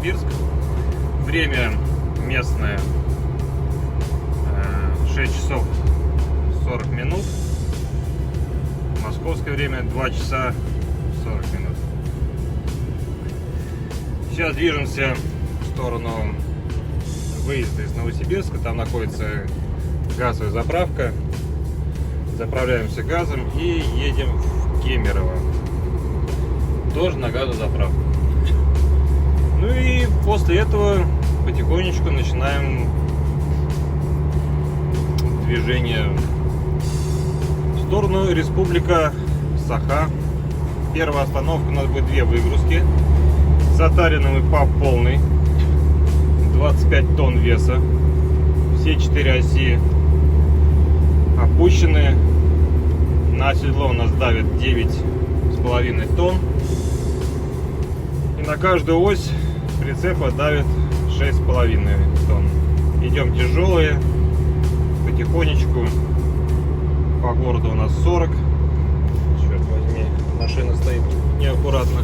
Новосибирск. Время местное 6 часов 40 минут. Московское время 2 часа 40 минут. Сейчас движемся в сторону выезда из Новосибирска. Там находится газовая заправка. Заправляемся газом и едем в Кемерово. Тоже на газозаправку. Ну и после этого потихонечку начинаем движение в сторону Республика Саха. Первая остановка, у нас будет 2 выгрузки. Затаренный по полной, 25 тонн веса. Все 4 оси опущены. На седло у нас давит 9,5 тонн. И на каждую ось прицепа давит 6,5 тонн. Идем тяжелые, потихонечку. По городу у нас 40. Черт возьми, машина стоит неаккуратно.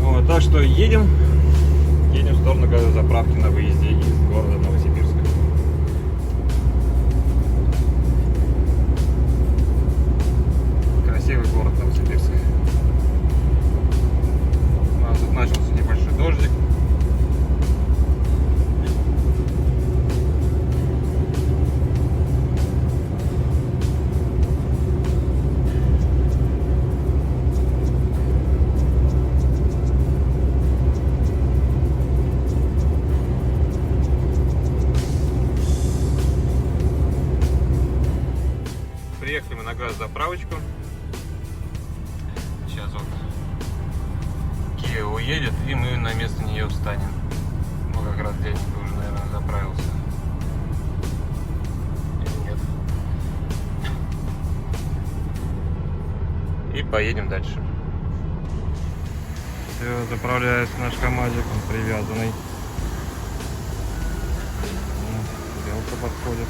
Вот, так что едем в сторону газозаправки на выезде из города Новосибирска. Красивый город Новосибирск. У нас тут начался небольшой дождик. Приехали мы на газозаправочку. Сейчас вот Kia уедет, и мы на место нее встанем. Ну, как раз день уже, наверное, заправился. Или нет. И поедем дальше. Все, заправляется наш КамАЗик, он привязанный. Белка подходит.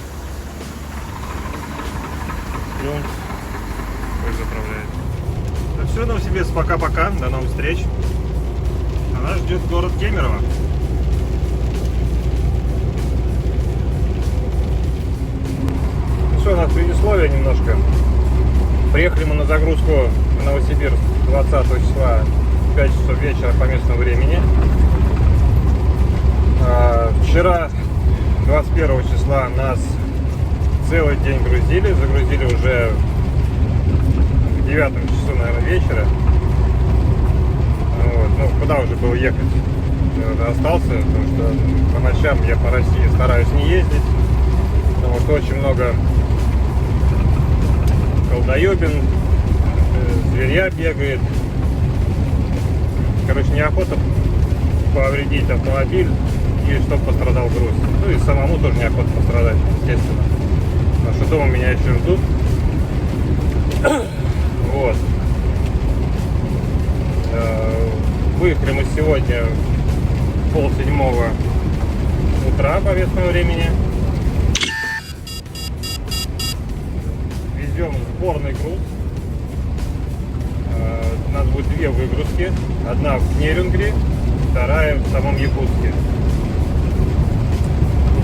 Пусть заправляет. Ну все, Новосибирск, пока-пока, до новых встреч. А нас ждет город Кемерово. Все, у нас предисловие немножко. Приехали мы на загрузку в Новосибирск 20 числа в 5 часов вечера по местному времени. Вчера, 21 числа, нас целый день грузили, загрузили уже к 9 часу, наверное, вечера. Вот. Ну, куда уже было ехать? Остался, потому что по ночам я по России стараюсь не ездить, потому что очень много колдоебин, зверя бегает. Короче, неохота повредить автомобиль и чтобы пострадал груз. Ну и самому тоже неохота пострадать, естественно. Потому что дома меня еще ждут. Вот. Выехали мы сегодня в 6:30 утра по местному времени. Везем сборный груз. У нас будет 2 выгрузки. Одна в Нерюнгри, вторая в самом Якутске.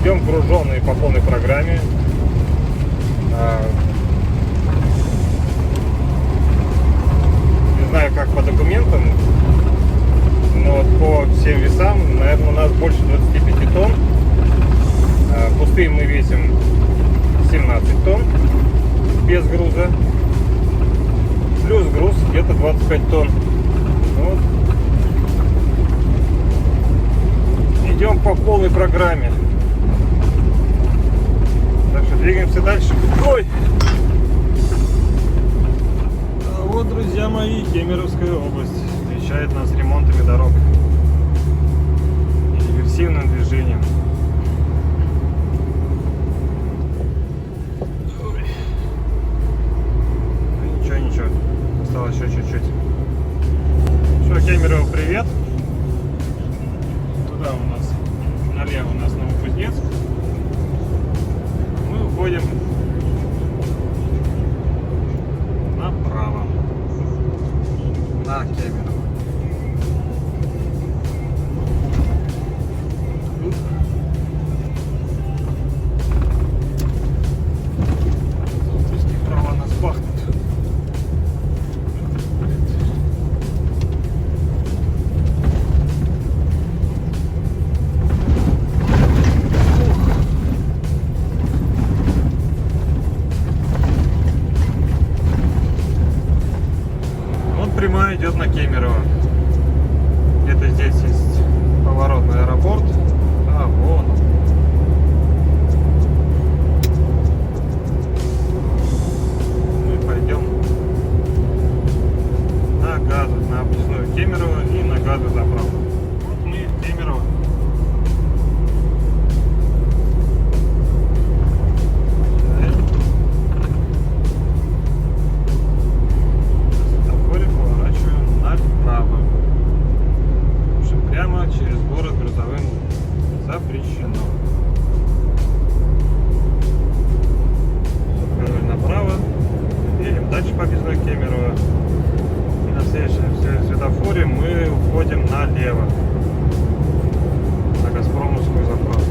Идем груженные по полной программе. Не знаю, как по документам, но вот по всем весам, наверное, у нас больше 25 тонн. Пустые мы весим 17 тонн без груза. Плюс груз где-то 25 тонн. Вот. Идем по полной программе. Так что двигаемся дальше. Ой! А вот, друзья мои, Кемеровская область встречает нас ремонтами дорог и диверсивным движением. Ой. Ну ничего, осталось еще чуть-чуть. Все, Кемерово, привет. Туда у нас, налево у нас Новокузнецк. Мы уходим направо на Кемерово. прямая идет на Кемерово. Где-то здесь есть поворот на аэропорт. А, вон он. Мы пойдем на газу, на объездную Кемерово и на газу заправку. Вот мы в Кемерово. Через город грузовым запрещено. Повернули направо, едем дальше по объездной Кемерово. И на следующем светофоре мы уходим налево, на Газпромовскую заправку.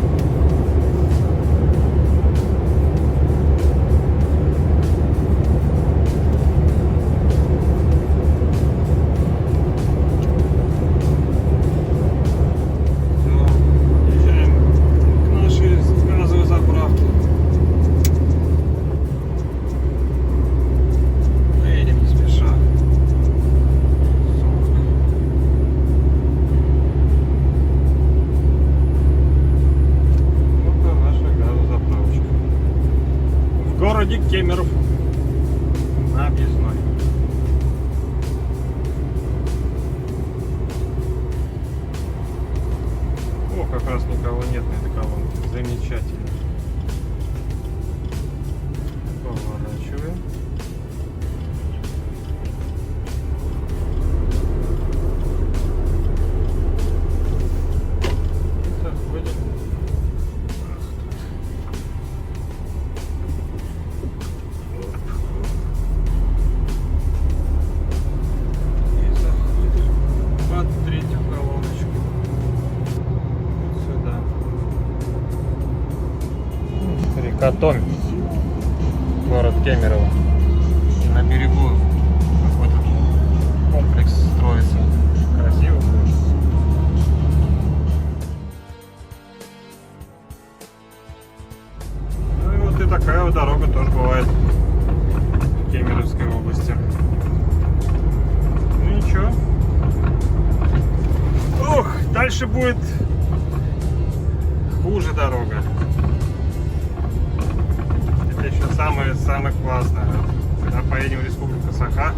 Кемеров на объездной. О, как раз никого нет на этой колонке. Замечательно. Поворачиваем. Заходим. Томь, город Кемерово. И на берегу какой-то комплекс строится. Красиво. Ну и вот и такая вот дорога тоже бывает в Кемеровской области. Ну ничего. Ох, дальше будет хуже дорога. Еще самое классное. Когда поедем в Республику Саха,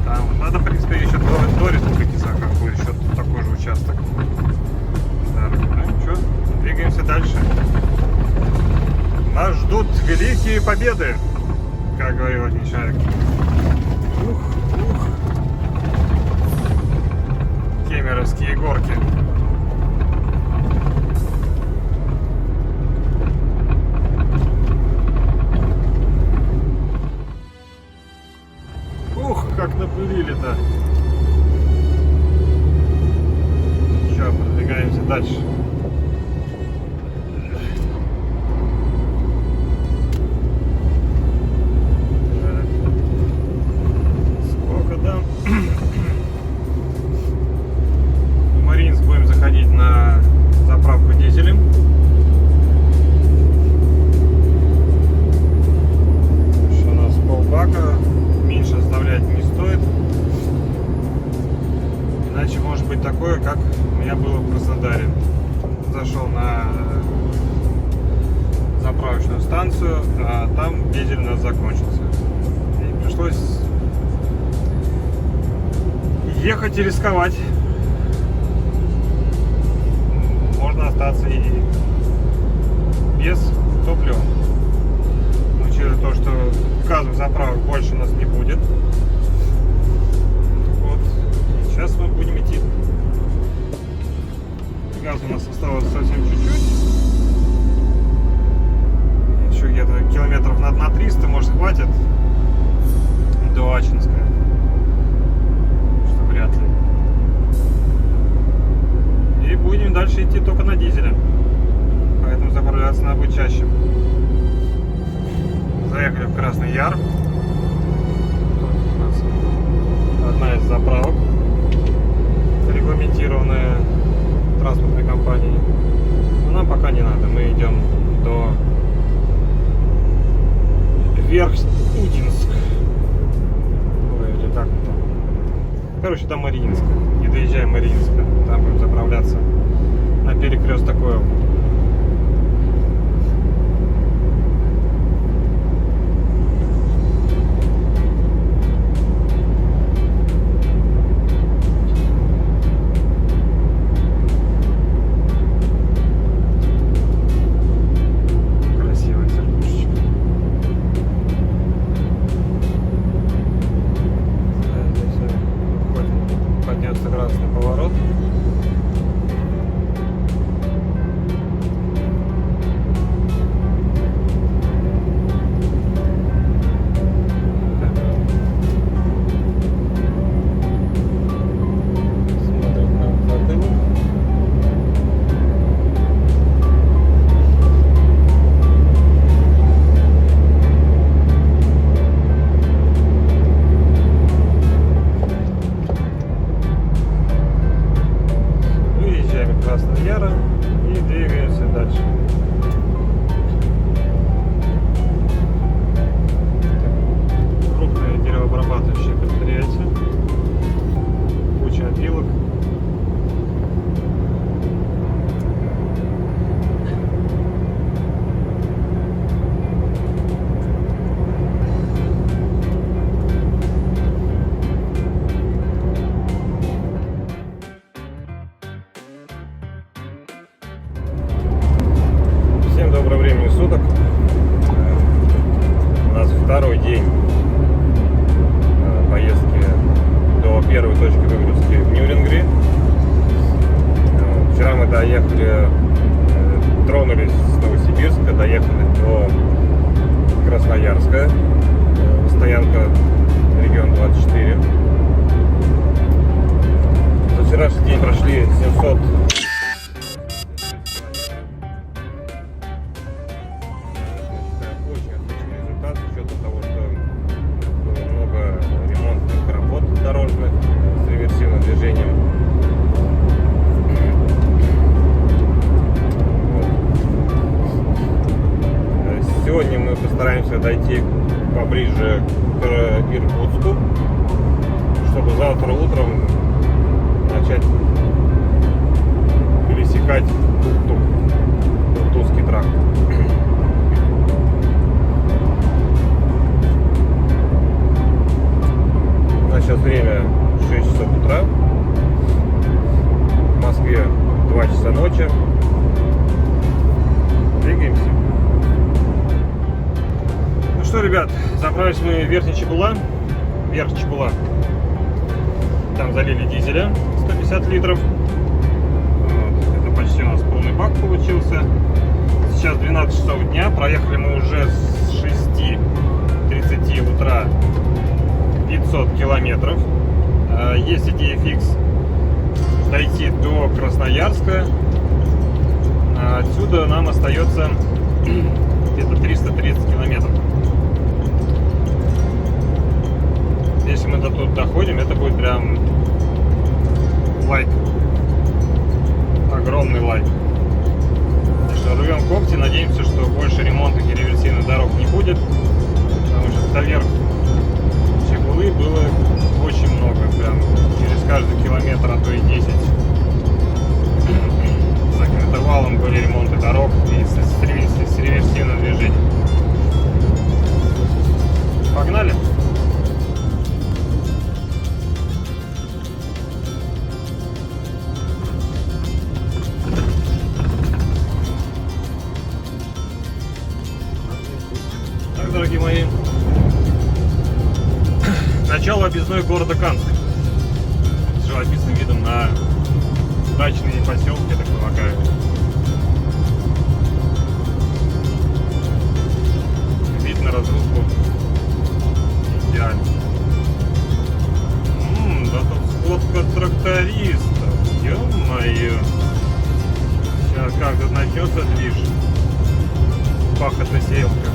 там надо, в принципе, еще до Республики Саха будет еще такой же участок дороги. Ну ничего, двигаемся дальше. Нас ждут великие победы, как говорил один человек. Кемеровские горки. Как напылили-то. Сейчас продвигаемся дальше. Сколько там? В Мариинск будем заходить на заправку дизелем. Что у нас полбака. Меньше оставлять не стоит. Иначе может быть такое, как у меня было в Краснодаре. Зашел на заправочную станцию, а там дизель у нас закончился. И пришлось ехать и рисковать. Можно остаться и без топлива. Учитывая то, что газовых заправок больше у нас не будет. Вот. Сейчас мы будем идти. Газа у нас осталось совсем чуть-чуть. Еще где-то километров на 300, может, хватит до Ачинска. Что вряд ли. И будем дальше идти только на дизеле. Поэтому заправляться надо будет чаще. Заехали в Красный Яр. Тут у нас одна из заправок, регламентированная транспортной компанией. Но нам пока не надо. Мы идем до Верхнеудинск. короче, до Мариинска. И доезжаем Мариинска. Там будем заправляться на перекресток Ойл. Поворот. Смотрим на затылок. Краснояра и двигаемся дальше. Крупное деревообрабатывающее предприятие. Куча опилок. Всем доброго времени суток. У нас второй день поездки до первой точки выгрузки в Нюрингри. Вчера мы доехали, тронулись с Новосибирска, доехали до Красноярска, стоянка регион 24. За вчерашний день прошли 700. Сегодня мы постараемся дойти поближе к Иркутску, чтобы завтра утром начать пересекать Иркутский тракт. У нас сейчас время 6 часов утра, в Москве 2 часа ночи. Двигаемся. Ну что, ребят, заправились мы в Верхний Чебула. Там залили дизеля 150 литров. Вот. Это почти у нас полный бак получился. Сейчас 12 часов дня. Проехали мы уже с 6:30 утра 500 километров. Есть идея фикс дойти до Красноярска. Отсюда нам остается где-то 330 километров. Если мы до тут доходим, это будет прям лайк. Огромный лайк. Так что рвем когти, надеемся, что больше ремонтных и реверсивных дорог не будет. Потому что до верх Чебулы было очень много. Прям через каждый километр, а то и 10. С таким интервалом были ремонты дорог и с реверсивным движением. Погнали! Так, дорогие мои, начало объездной города Канск с живописным видом на дачные поселки, я так полагаю. Вид на разрушку идеально. Да тут сходка трактористов, ё-моё. Сейчас как тут начнется движ, пахотно-сеялка.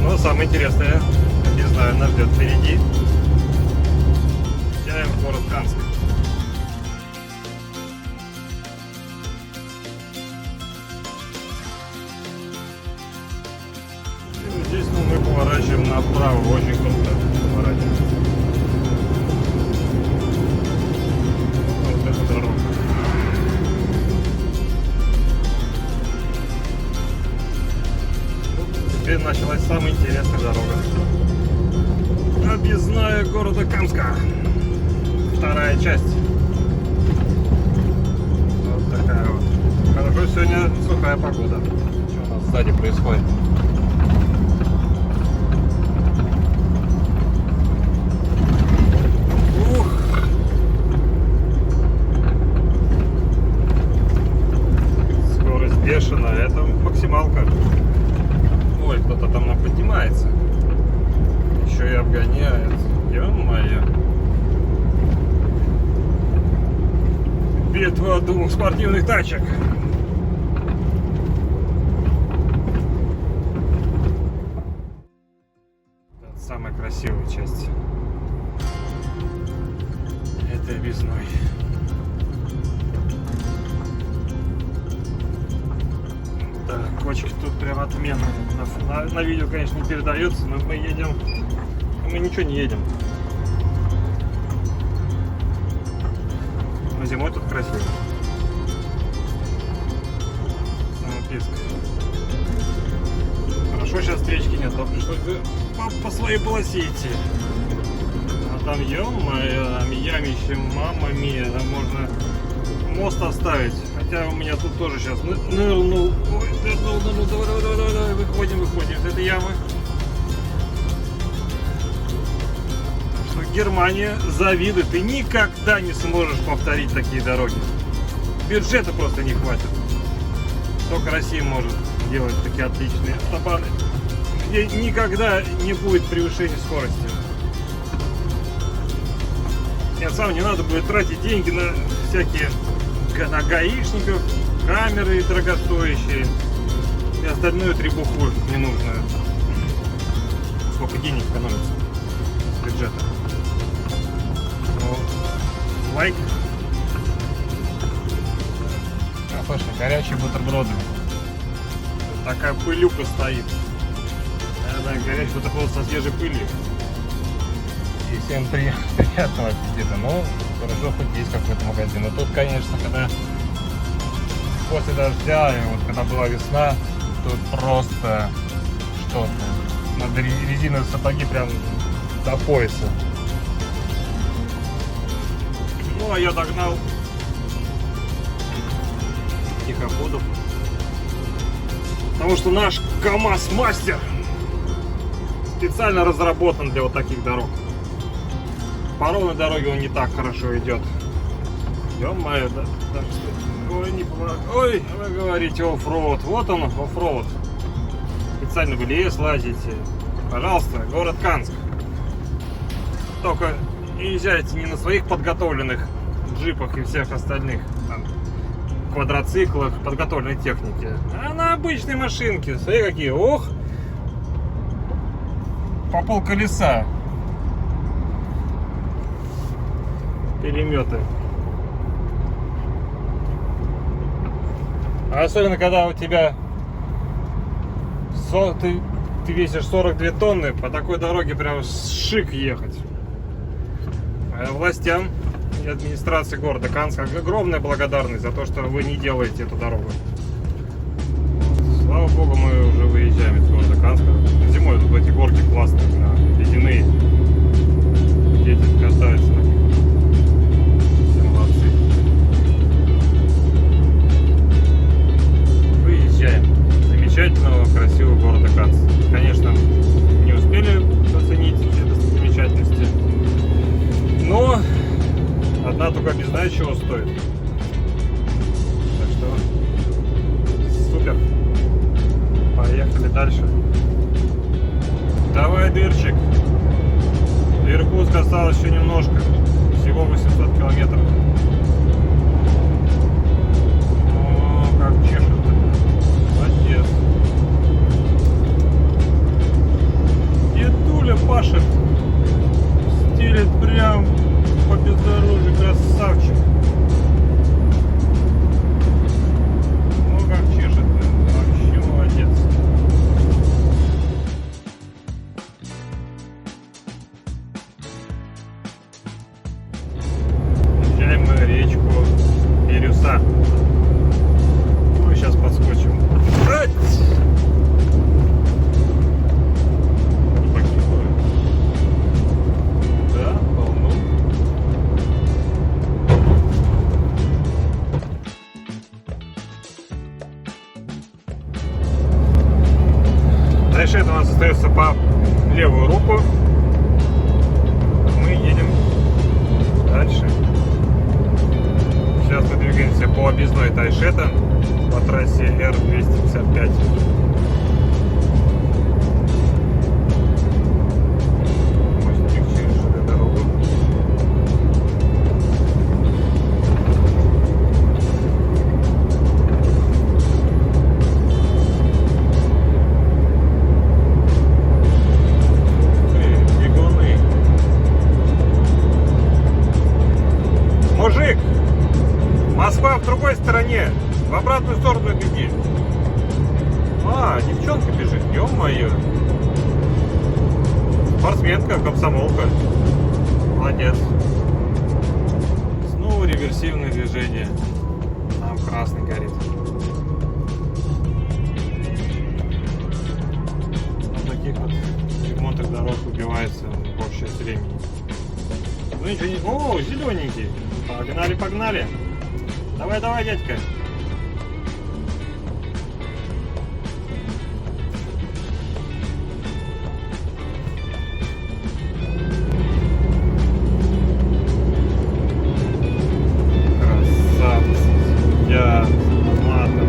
Но самое интересное, не знаю, нас ждет впереди. Въезжаем в город Канск. Здесь мы поворачиваем направо, очень круто поворачиваем. Объездная города Канска. Вторая часть. Вот такая вот. Хорошо, сегодня сухая погода. Что у нас сзади происходит? Ух! Скорость бешеная. Это максималка. Ой, кто-то там нам поднимается. Еще и обгоняет. Ё-моё. Битва двух спортивных тачек. Это самая красивая часть этой объездной. Так, кочки тут прям отменно. На видео, конечно, не передается, но мы едем. Мы ничего не едем. Но зимой тут красиво. Самописк. Хорошо, сейчас встречки нет, а пришлось бы по своей полосе идти. А там, ё-моё, там ямище, мама мия, там можно мост оставить. Хотя у меня тут тоже сейчас нырнул. Ой, нырнул, давай, выходим из этой ямы. Германия завидует, ты никогда не сможешь повторить такие дороги. Бюджета просто не хватит. Только Россия может делать такие отличные автобаны, где никогда не будет превышения скорости. Тем самым не надо будет тратить деньги на всякие на гаишников, камеры дорогостоящие и остальную требуху ненужную. Сколько денег экономится с бюджета. Лайк. Кафешка, горячие бутерброды. Такая пылюка стоит. Да, горячий бутерброд со свежей пылью. И всем приятного аппетита. Ну, хорошо, хоть есть какой-то магазин. Но тут, конечно, когда после дождя, и вот когда была весна, тут просто что-то. Надо резиновые сапоги прям до пояса. Ну, а я догнал тихоходов. Потому что наш КамАЗ-мастер специально разработан для вот таких дорог. По ровной дороге он не так хорошо идет. Ё-моё, да, ой, не ой, вы говорите оффроуд. Вот он, оффроуд. Специально в лес лазите. Пожалуйста, город Канск. Только езжайте не на своих подготовленных джипах и всех остальных там, квадроциклах подготовленной техники, а на обычной машинке. Смотри какие, ох, по пол колеса переметы. А особенно когда у тебя ты весишь 42 тонны, по такой дороге прям шик ехать. Властям и администрации города Канска огромная благодарность за то, что вы не делаете эту дорогу. Слава богу, мы уже выезжаем из города Канска. Зимой тут эти горки классные, ледяные. Дети катаются на них. Все молодцы. Выезжаем. Замечательного, красивого города Канска. Конечно, не успели оценить все достопримечательности. Но одна только не знаю, чего стоит. Так что супер. Поехали дальше. Давай, дырчик. До Иркутска осталось еще немножко. Всего 800 километров. О, как чешет-то. Молодец. Дедуля пашет. Стелит прям по бездорожью, красавчик. Ну как чешет, вообще молодец. Езжаем мы речку Бирюса. Ой, сейчас подскочим. левую руку. Мы едем дальше. Сейчас мы двигаемся по объездной Тайшета по трассе Р-255. Мостик через ЖД-дорогу. Бегуны. Мужик! Москва в другой стороне. В обратную сторону беги. А, девчонка бежит. Ё-моё. Спортсменка, комсомолка. Молодец. Снова реверсивное движение. Там красный горит. На таких вот ремонтах дорог убивается большая часть времени. Ну ничего не... О, зелененький. Погнали, погнали. Давай, давай, дядька. Красавцы. Я матовый.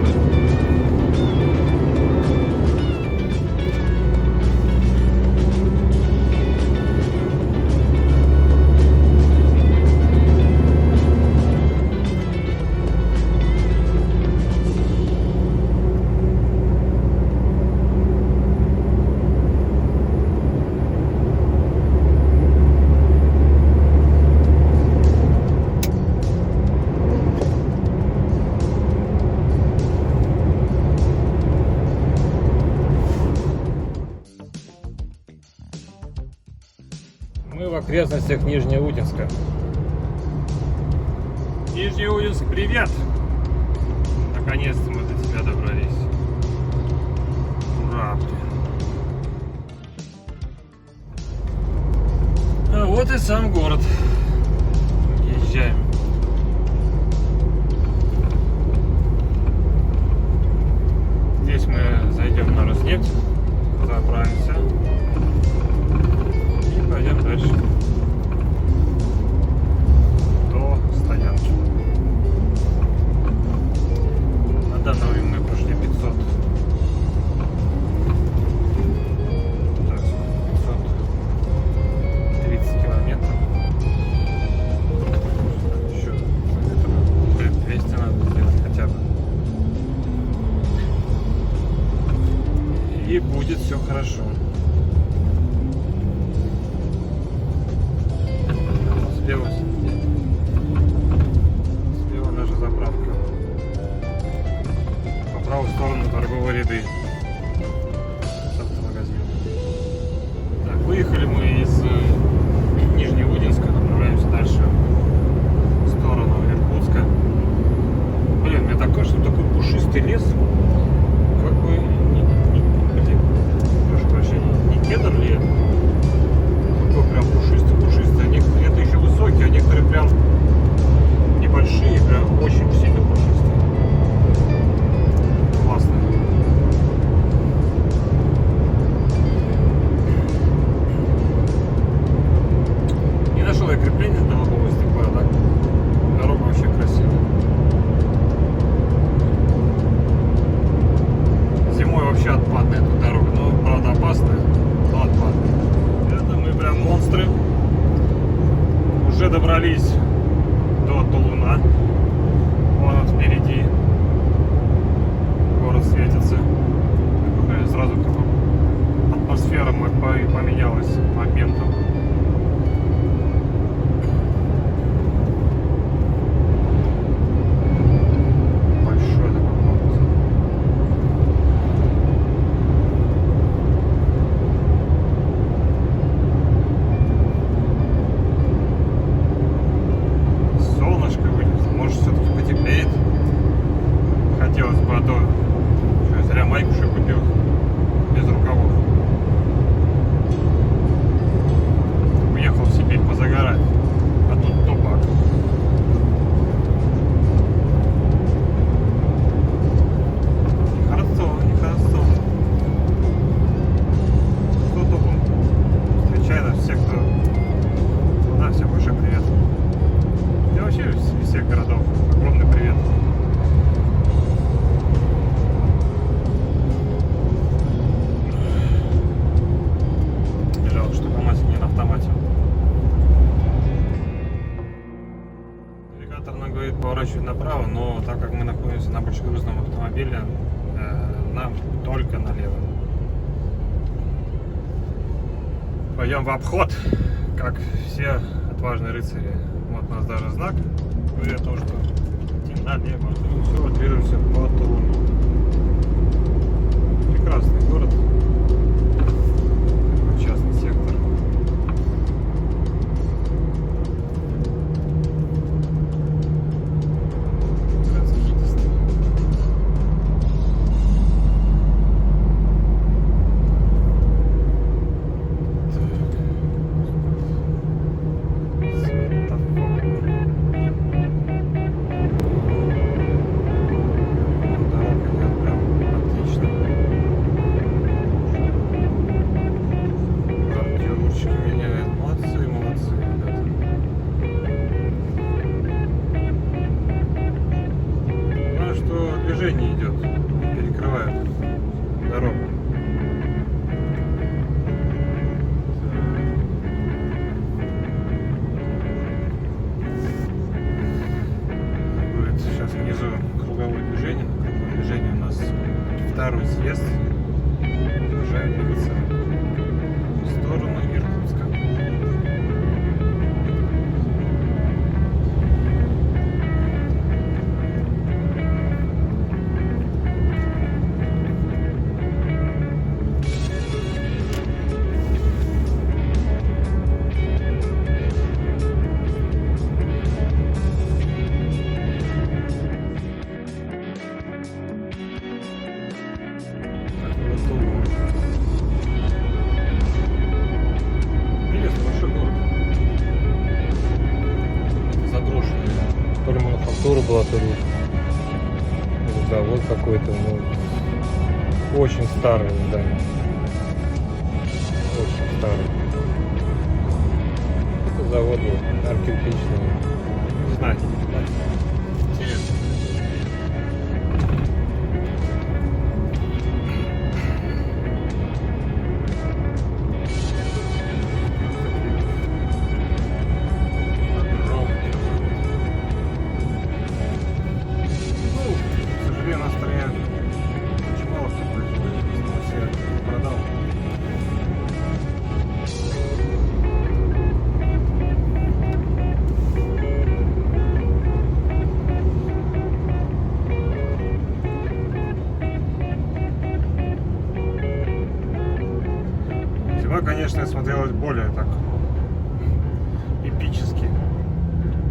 Мы в окрестностях Нижнеудинска. Нижнеудинск, привет! Наконец-то мы до тебя добрались. Ура! А вот и сам город. Езжаем. Здесь мы зайдем на Роснефть, заправимся. Пойдем дальше до стоянки. На данный момент мы прошли 500. Так, 530 километров. Еще километров 200 надо сделать хотя бы. И будет все хорошо. Слева наша заправка. По правую сторону торговые ряды с автомагазином. Так, выехали мы из Нижнеудинска, направляемся дальше в сторону Иркутска. Блин, мне так кажется, что такой пушистый лес. Как бы прошу прощения, не кедр ли это? Такой прям пушистый. Некоторые еще высокие, а некоторые прям небольшие, прям очень сильно пушистые. Классно. Не нашел я крепление для лобового стекла, да? Дорога вообще красивая. Зимой вообще отпадная эта дорога, но правда опасная, но отпадная. Это мы прям монстры. Уже добрались до Тулуна. Вон он впереди. Город светится. Сразу атмосфера поменялась моментом. Большой такой город. Солнышко вылезло. Может, все-таки потеплеет. автомате. Навигатор нам говорит поворачивать направо, но так как мы находимся на большегрузном автомобиле, нам только налево. Пойдем в обход, как все отважные рыцари. Вот у нас даже знак говорит о том, что идти налево. Ну все, движемся по Тулуну. Прекрасный город. Частный сектор. Движение идет, перекрывает дорогу. Будет сейчас внизу круговое движение. Круговое движение у нас второй съезд. Продолжаем двигаться в сторону Иркутска. Была то ли завод какой-то, ну, очень старое здание, очень старый. Это завод был, кирпичный, не знаю, интересно. Зима, конечно, смотрелась более так эпически.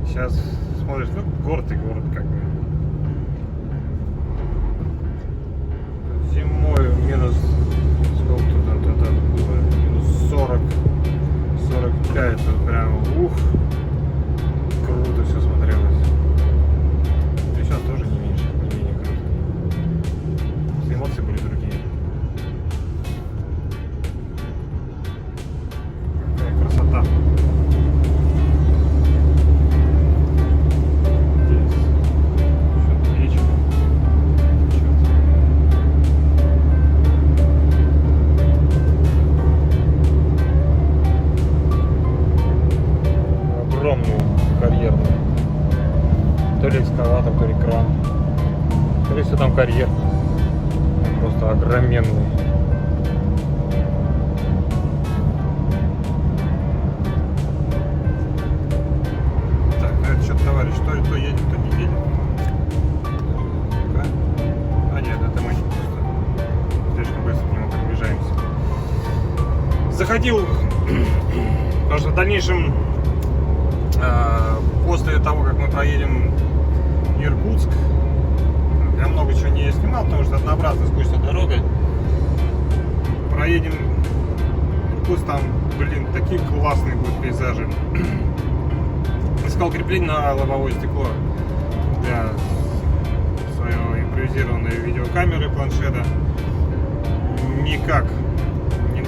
Сейчас смотришь, ну, город и город как бы. Зимой минус, сколько тут это было, минус 40, 45, это прям, круто все смотрелось. И сейчас тоже не меньше, не менее круто. Эмоции были другие. Какая красота. Карьерный. То ли экскаватор, то ли кран. Скорее всего, там карьер. Он просто огроменный. Так, это что-то, товарищ, то едет, то не едет. А нет, это мы просто слишком быстро к нему приближаемся. Заходил, потому что в дальнейшем после того, как мы проедем Иркутск, я много чего не снимал, потому что однообразно скучная дорога. Проедем Иркутск, там, блин, такие классные будут пейзажи. Искал крепление на лобовое стекло для своей импровизированной видеокамеры планшета. Никак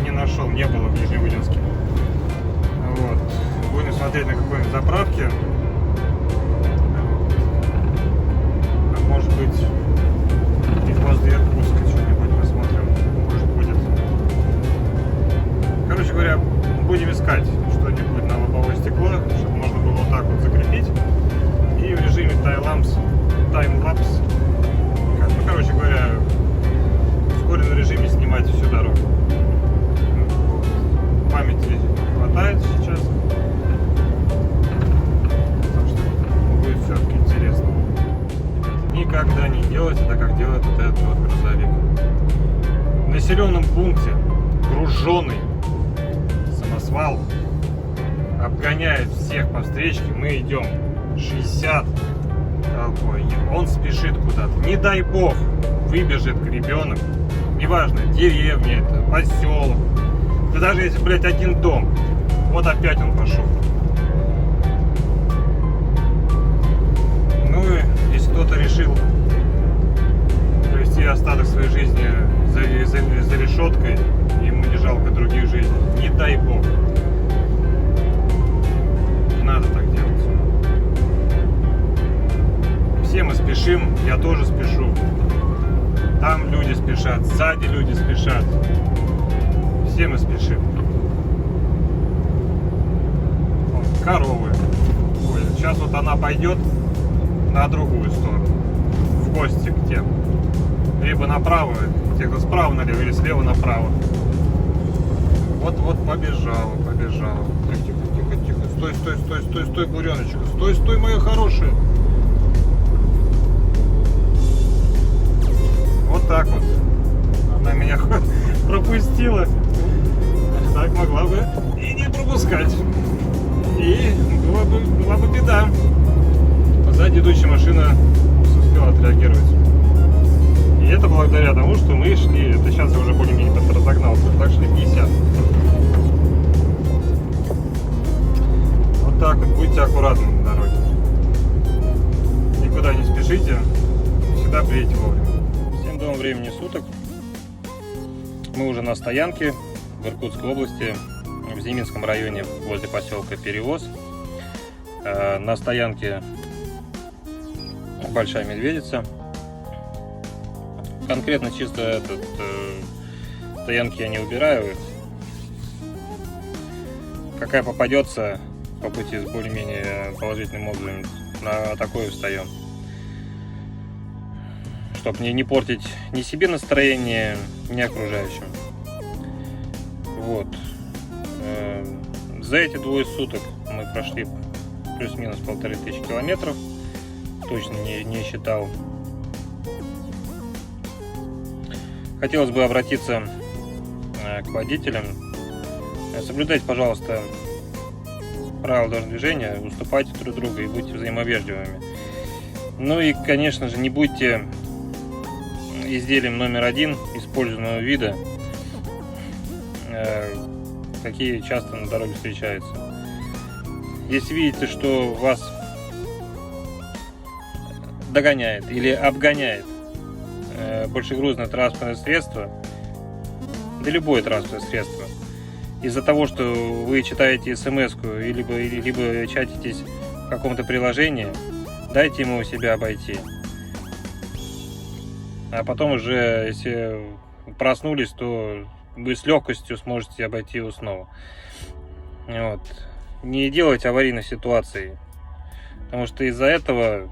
не нашел, не было в Нижневудинске. Вот. Будем смотреть на какой-нибудь заправке. А может быть и возле Иркутска что-нибудь посмотрим. Может будет. Короче говоря, будем искать что-нибудь на лобовое стекло, чтобы можно было вот так вот закрепить. И в режиме таймлапс, ну, короче говоря, в ускоренном режиме снимать всю дорогу. Памяти хватает сейчас, так что будет все-таки интересно. Никогда не делайте так, как делает вот этот вот грузовик. В населенном пункте груженный самосвал обгоняет всех по встречке. Мы идем 60 толпой, и он спешит куда-то. Не дай бог выбежит ребенок, неважно, деревня это, поселок, да даже если, блядь, один дом. Вот опять он пошел. Ну и если кто-то решил провести остаток своей жизни за решеткой, ему не жалко других жизней, не дай бог. Не надо так делать. Все мы спешим, я тоже спешу. Там люди спешат, сзади люди спешат. Все мы спешим. Вон, коровы. Ой, сейчас вот она пойдет на другую сторону, в гости к тем. Либо направо, те, кто справа налево, или слева направо. Вот побежала. Тихо. Стой, буреночка. Стой, моя хорошая. Вот так вот. Она меня пропустила. Так могла бы и не пропускать. И была бы беда. Сзади идущая машина успела отреагировать. И это благодаря тому, что мы шли, это сейчас я уже более-менее разогнался, так шли 50. Вот так вот, будьте аккуратны на дороге. Никуда не спешите, всегда приедете вовремя. Всем доброго времени суток. Мы уже на стоянке в Иркутской области, в Зиминском районе, возле поселка Перевоз. На стоянке Большая Медведица. Конкретно чисто стоянки я не убираю. Какая попадется по пути с более-менее положительным отзывом, на такое встаем. Чтобы не портить ни себе настроение, ни окружающим. Вот. За эти двое суток мы прошли плюс-минус 1500 километров. Точно не считал. Хотелось бы обратиться к водителям. Соблюдайте, пожалуйста, правила дорожного движения, уступайте друг другу и будьте взаимовежливыми. Ну и, конечно же, не будьте изделием номер один использованного вида, какие часто на дороге встречаются. Если видите, что вас догоняет или обгоняет большегрузное транспортное средство, да любое транспортное средство, из-за того, что вы читаете смс-ку либо чатитесь в каком-то приложении, дайте ему себя обойти. А потом уже, если проснулись, то вы с легкостью сможете обойти его снова. Вот. Не делайте аварийных ситуаций, потому что из-за этого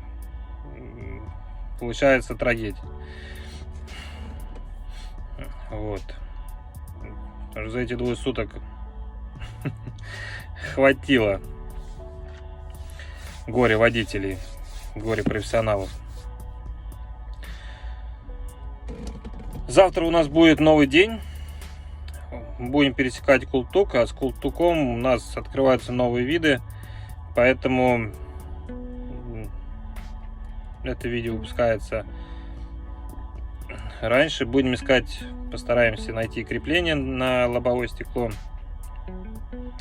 получается трагедия. Вот. За эти двое суток хватило горе водителей, горе профессионалов. Завтра у нас будет новый день. Будем пересекать Култук, а с Култуком у нас открываются новые виды, поэтому это видео выпускается раньше. Будем искать, постараемся найти крепление на лобовое стекло,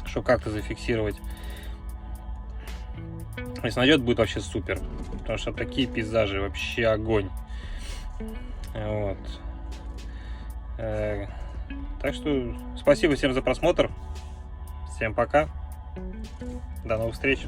чтобы как-то зафиксировать. Если найдет, будет вообще супер, потому что такие пейзажи вообще огонь. Вот. Так что спасибо всем за просмотр. Всем пока. До новых встреч.